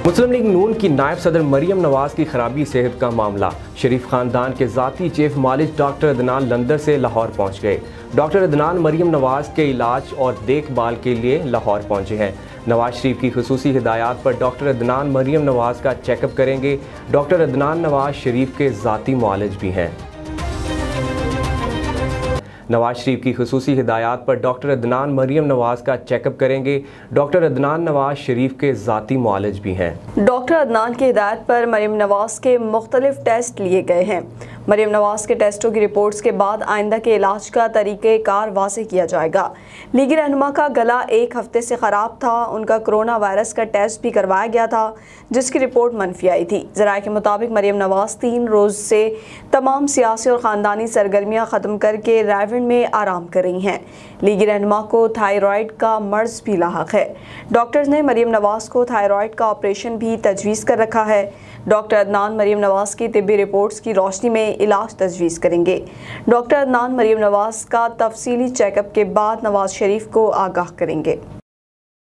मुस्लिम league नून की नायब सदर मरियम नवाज की खराबी सेहत का मामला। शरीफ खानदान के ज़ाती चीफ मालिज डॉक्टर अदनान लंदन से लाहौर पहुंच गए। डॉक्टर अदनान मरियम नवाज के इलाज और देखभाल के लिए लाहौर पहुंचे हैं। नवाज शरीफ की खुसूसी हिदायत पर डॉक्टर अदनान मरियम नवाज का चेकअप करेंगे। डॉक्टर अदनान नवाज शरीफ के ज़ाती मुआलिज भी हैं। नवाज शरीफ की खुसूसी हिदायत पर डॉक्टर अदनान मरियम नवाज का चेकअप करेंगे। डॉक्टर अदनान नवाज शरीफ के ज़ाती मुआलिज भी हैं। डॉक्टर अदनान की हिदायत पर मरियम नवाज के मुख्तलिफ टेस्ट लिए गए हैं। मरियम नवाज के टेस्टों की रिपोर्ट्स के बाद आइंदा के इलाज का तरीक़ेकार वाज़ेह किया जाएगा। लीगी रहनुमा का गला 1 हफ्ते से ख़राब था। उनका कोरोना वायरस का टेस्ट भी करवाया गया था, जिसकी रिपोर्ट मनफी आई थी। ज़राए के मुताबिक मरियम नवाज 3 रोज़ से तमाम सियासी और ख़ानदानी सरगर्मियाँ ख़त्म करके रायवन में आराम कर रही हैं। लीगी रहनुमा को थायराइड का मर्ज भी लाहक है। डॉक्टर्स ने मरियम नवाज को थायराइड का ऑपरेशन भी तजवीज़ कर रखा है। डॉक्टर अदनान मरियम नवाज की तिब्बी रिपोर्ट्स की रोशनी में इलाज तजवीज़ करेंगे। डॉक्टर अदनान मरियम नवाज का तफसीली चेकअप के बाद नवाज शरीफ को आगाह करेंगे।